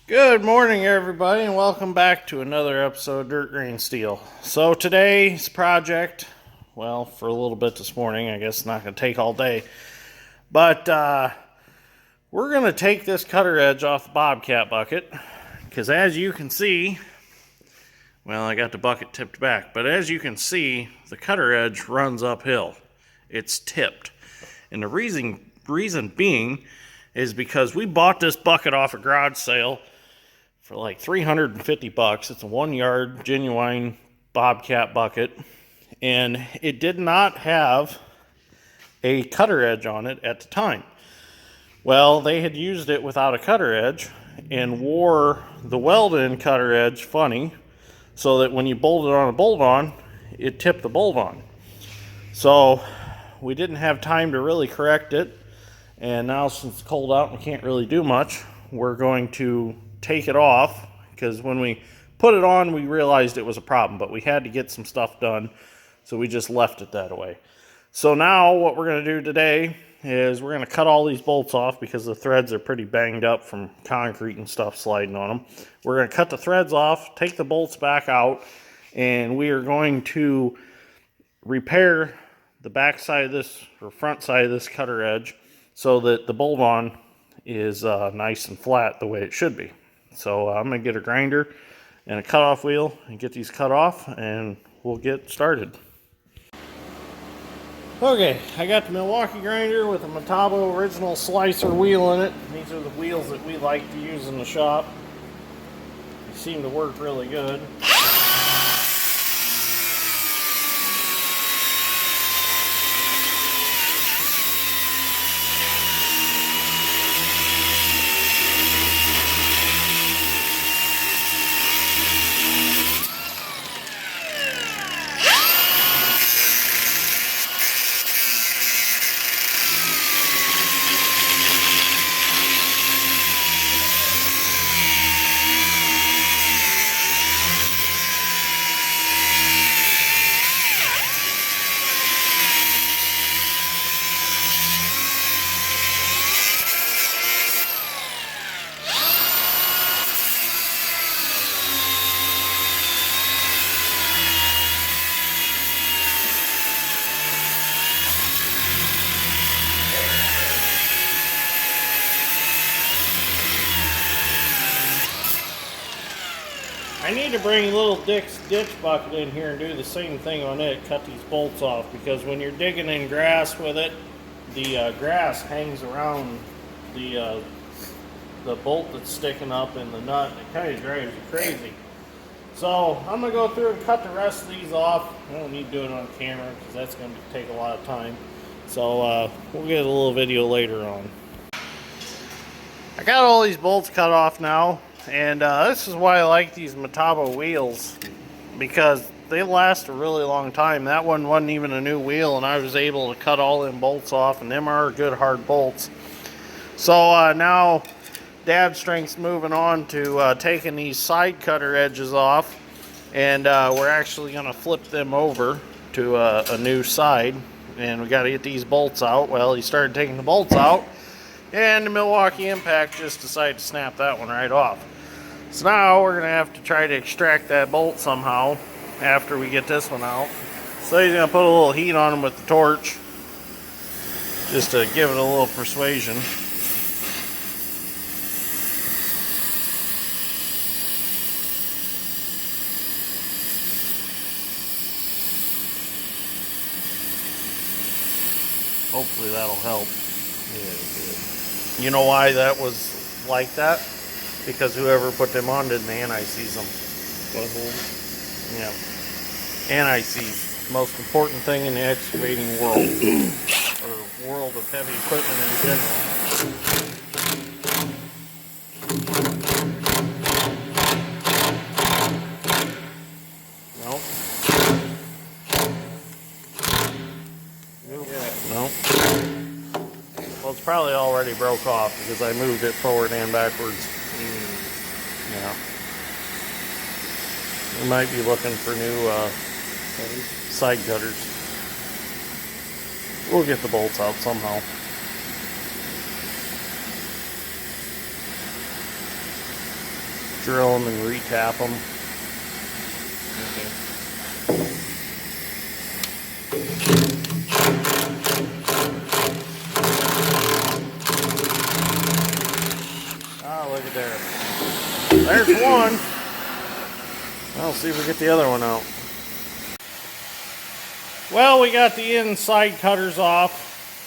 Good morning, everybody, and welcome back to another episode of Dirt Grain Steel. So today's project, well, for a little bit this morning, I guess it's not going to take all day, but we're going to take this cutter edge off the Bobcat bucket, because as you can see, well, I got the bucket tipped back, but as you can see, the cutter edge runs uphill. It's tipped, and the reason being is because we bought this bucket off a garage sale for like $350. It's a 1-yard genuine Bobcat bucket, and it did not have a cutter edge on it at the time. Well, they had used it without a cutter edge and wore the Welding cutter edge funny, so that when you bolted on a bolt-on, it tipped the bolt-on. So we didn't have time to really correct it, and now since it's cold out and we can't really do much, we're going to take it off, because when we put it on we realized it was a problem, but we had to get some stuff done, so we just left it that way. So now what we're going to do today is we're going to cut all these bolts off, because the threads are pretty banged up from concrete and stuff sliding on them. We're going to cut the threads off, take the bolts back out, and we are going to repair the back side of this, or front side of this cutter edge, so that the bolt-on is nice and flat the way it should be. So I'm going to get a grinder and a cutoff wheel and get these cut off, and we'll get started. Okay, I got the Milwaukee grinder with a Metabo original slicer wheel in it. These are the wheels that we like to use in the shop. They seem to work really good. I need to bring little Dick's ditch bucket in here and do the same thing on it, cut these bolts off, because when you're digging in grass with it, the grass hangs around the bolt that's sticking up in the nut, and it kind of drives you crazy. So I'm going to go through and cut the rest of these off. I don't need to do it on camera, because that's going to take a lot of time. So we'll get a little video later on. I got all these bolts cut off now. And this is why I like these Metabo wheels, because they last a really long time. That one wasn't even a new wheel, and I was able to cut all them bolts off, and them are good hard bolts. So now Dad Strength's moving on to taking these side cutter edges off, and we're actually going to flip them over to a new side, and we got to get these bolts out. Well, he started taking the bolts out, and the Milwaukee Impact just decided to snap that one right off. So now we're going to have to try to extract that bolt somehow after we get this one out. So he's going to put a little heat on them with the torch, just to give it a little persuasion. Hopefully that'll help. Yeah, you know why that was like that? Because whoever put them on didn't anti-seize them. Yeah. Anti-seize. Most important thing in the excavating world. Or world of heavy equipment in general. Nope. Nope. Well, it's probably already broke off, because I moved it forward and backwards. Yeah. We might be looking for new side cutters. We'll get the bolts out somehow. drill them and retap them. Okay. Ah, look at there. There's one. I'll see if we get the other one out. Well, we got the inside cutters off.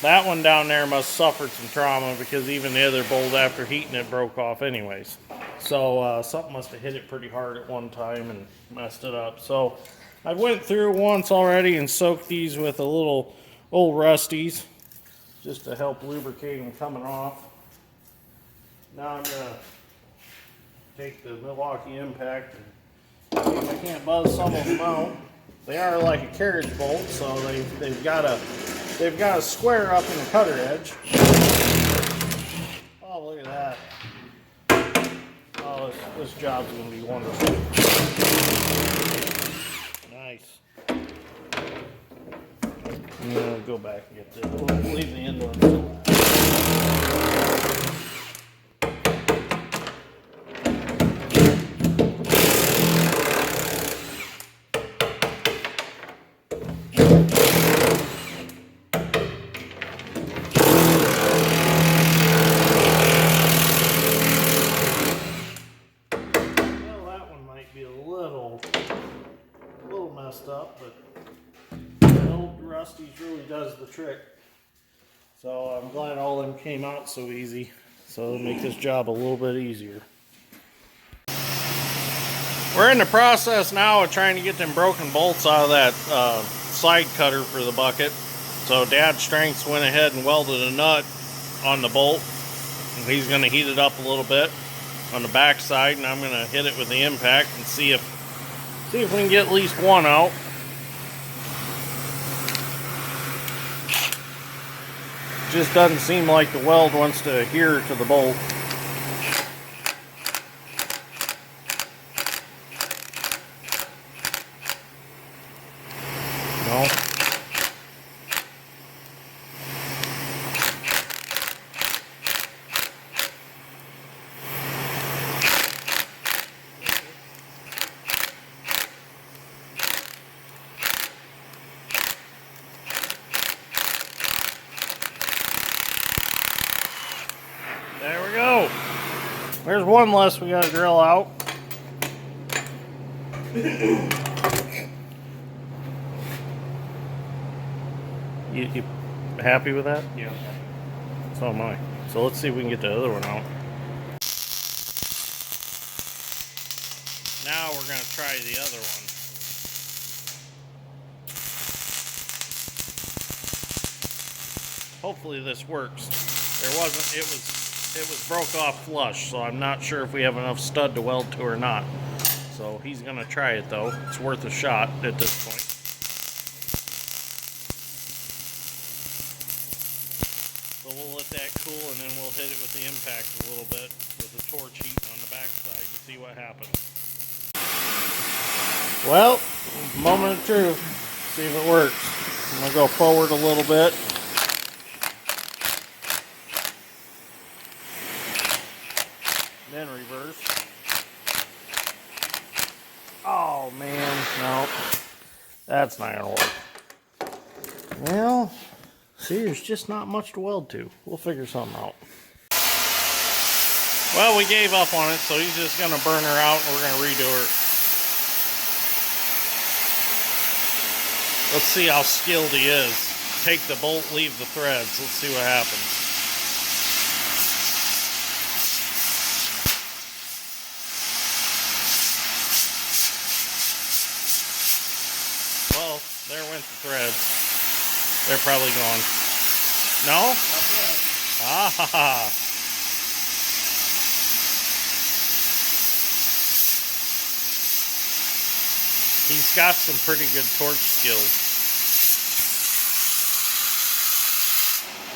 That one down there must have suffered some trauma because even the other bolt after heating it broke off anyways. So something must have hit it pretty hard at one time and messed it up. So I went through once already and soaked these with a little old Rusty's just to help lubricate them coming off. Now I'm going to take the Milwaukee Impact and see if I can't buzz some of them out. They are like a carriage bolt, so they've got a square up in the cutter edge. Oh, look at that! Oh, this job's gonna be wonderful. Nice. I'm gonna go back and get this. We'll leave the end one until that. Up, but the old Rusty's really does the trick. So I'm glad all of them came out so easy. So it'll make this job a little bit easier. We're in the process now of trying to get them broken bolts out of that side cutter for the bucket. So Dad Strengths went ahead and welded a nut on the bolt. And he's going to heat it up a little bit on the back side, and I'm going to hit it with the Impact and see if we can get at least one out. Just doesn't seem like the weld wants to adhere to the bolt. No. There we go. There's one less we got to drill out. You happy with that? Yeah. So am I. So let's see if we can get the other one out. Now we're going to try the other one. Hopefully this works. It was broke off flush, so I'm not sure if we have enough stud to weld to or not. So he's gonna try it though. It's worth a shot at this point. So we'll let that cool and then we'll hit it with the Impact a little bit with the torch heating on the back side and see what happens. Well, moment of truth. See if it works. I'm gonna go forward a little bit. Then reverse. Oh man, no. That's not gonna work. Well, see, there's just not much to weld to. We'll figure something out. Well, we gave up on it, so he's just gonna burn her out and we're gonna redo her. Let's see how skilled he is. Take the bolt, leave the threads. Let's see what happens. Well, there went the threads. They're probably gone. No? Ah ha ha. He's got some pretty good torch skills.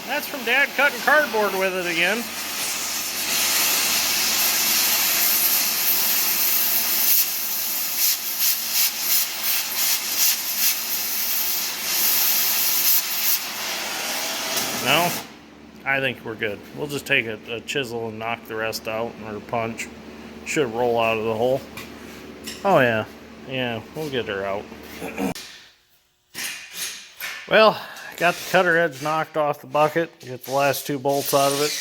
That's from Dad cutting cardboard with it again. No? I think we're good. We'll just take a chisel and knock the rest out, or punch. Should roll out of the hole. Oh yeah, yeah, we'll get her out. Well, got the cutter edge knocked off the bucket. Get the last 2 bolts out of it.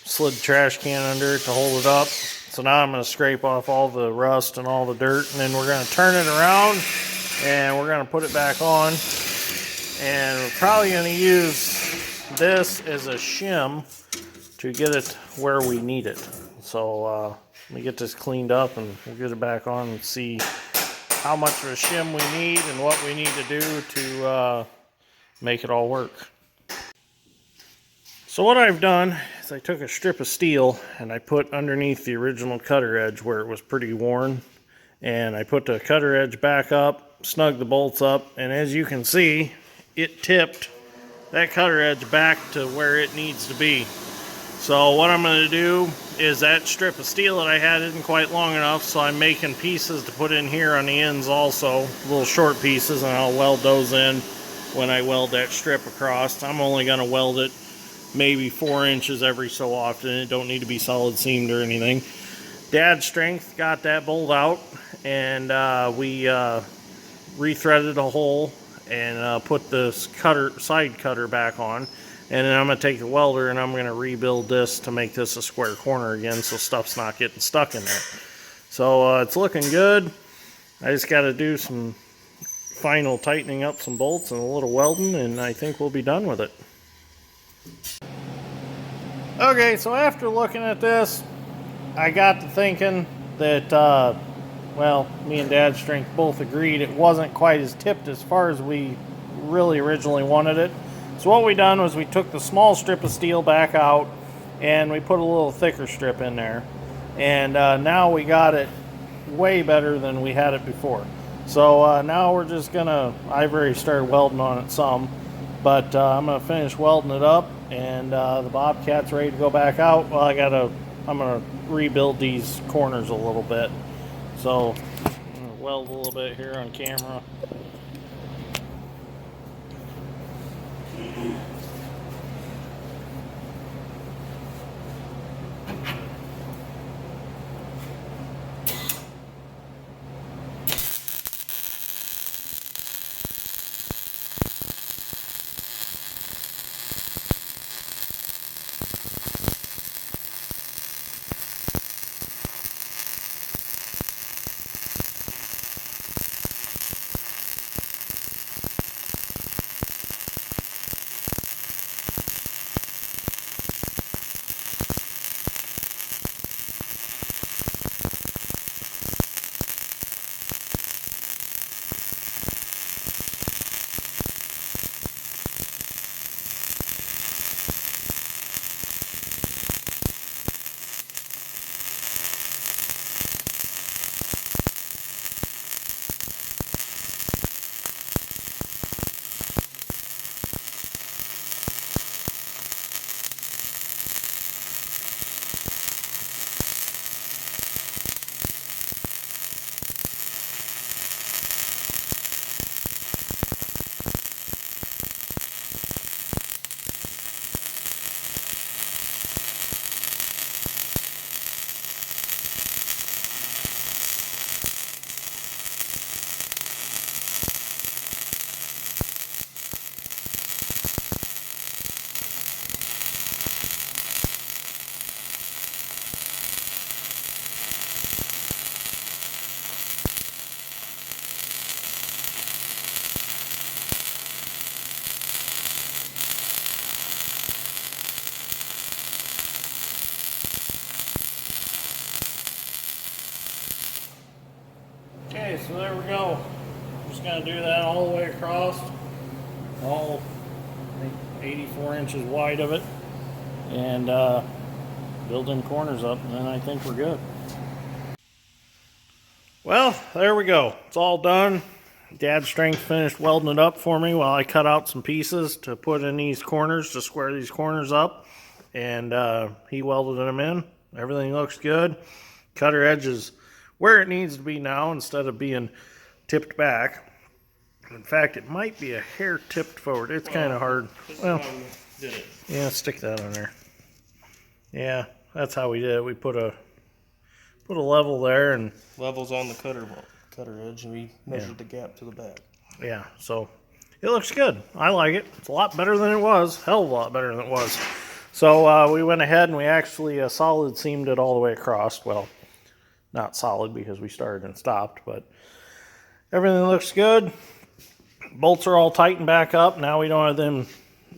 Slid the trash can under it to hold it up. So now I'm going to scrape off all the rust and all the dirt, and then we're going to turn it around and we're going to put it back on. And we're probably going to use this as a shim to get it where we need it. So let me get this cleaned up and we'll get it back on and see how much of a shim we need and what we need to do to make it all work. So what I've done is I took a strip of steel and I put underneath the original cutter edge where it was pretty worn, and I put the cutter edge back up, snugged the bolts up, and as you can see, it tipped that cutter edge back to where it needs to be. So what I'm going to do is that strip of steel that I had isn't quite long enough, so I'm making pieces to put in here on the ends also, little short pieces, and I'll weld those in when I weld that strip across. I'm only going to weld it maybe 4 inches every so often. It don't need to be solid seamed or anything. Dad's strength got that bolt out, and we rethreaded a hole and put this side cutter back on. And then I'm going to take the welder and I'm going to rebuild this to make this a square corner again so stuff's not getting stuck in there. So it's looking good. I just got to do some final tightening up some bolts and a little welding, and I think we'll be done with it. Okay, so after looking at this, I got to thinking that, well, me and Dad's strength both agreed it wasn't quite as tipped as far as we really originally wanted it. So what we done was we took the small strip of steel back out and we put a little thicker strip in there. And now we got it way better than we had it before. So now we're just gonna, I've already started welding on it some, but I'm gonna finish welding it up, and the Bobcat's ready to go back out. Well, I'm gonna rebuild these corners a little bit. So I'm gonna weld a little bit here on camera. Okay, so there we go. I'm just going to do that all the way across, all I think 84 inches wide of it, and build them corners up, and then I think we're good. Well, there we go. It's all done. Dad's strength finished welding it up for me while I cut out some pieces to put in these corners, to square these corners up, and he welded them in. Everything looks good. Cutter edge is where it needs to be now instead of being tipped back. In fact, it might be a hair tipped forward. It's kind of hard. Well, yeah, stick that on there. Yeah, that's how we did it. We put put a level there, and levels on the cutter edge, and we measured the gap to the back. Yeah, so it looks good. I like it. It's a lot better than it was. Hell of a lot better than it was. So we went ahead and we actually solid seamed it all the way across. Well, not solid because we started and stopped, but everything looks good. Bolts are all tightened back up. Now we don't have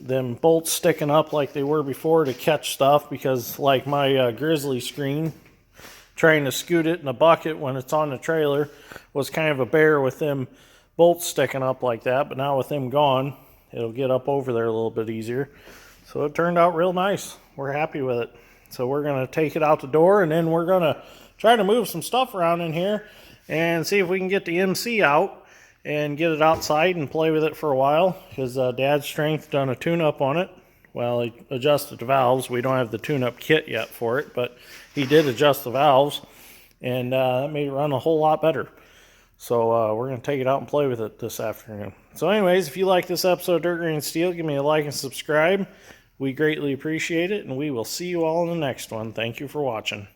them bolts sticking up like they were before to catch stuff, because like my Grizzly screen, trying to scoot it in a bucket when it's on the trailer was kind of a bear with them bolts sticking up like that. But now with them gone, it'll get up over there a little bit easier. So it turned out real nice. We're happy with it. So we're going to take it out the door, and then we're going to try to move some stuff around in here and see if we can get the MC out and get it outside and play with it for a while, because Dad's Strength done a tune-up on it. Well, he adjusted the valves. We don't have the tune-up kit yet for it, but he did adjust the valves, and that made it run a whole lot better. So we're going to take it out and play with it this afternoon. So anyways, if you like this episode of Dirt Grain Steel, give me a like and subscribe. We greatly appreciate it, and we will see you all in the next one. Thank you for watching.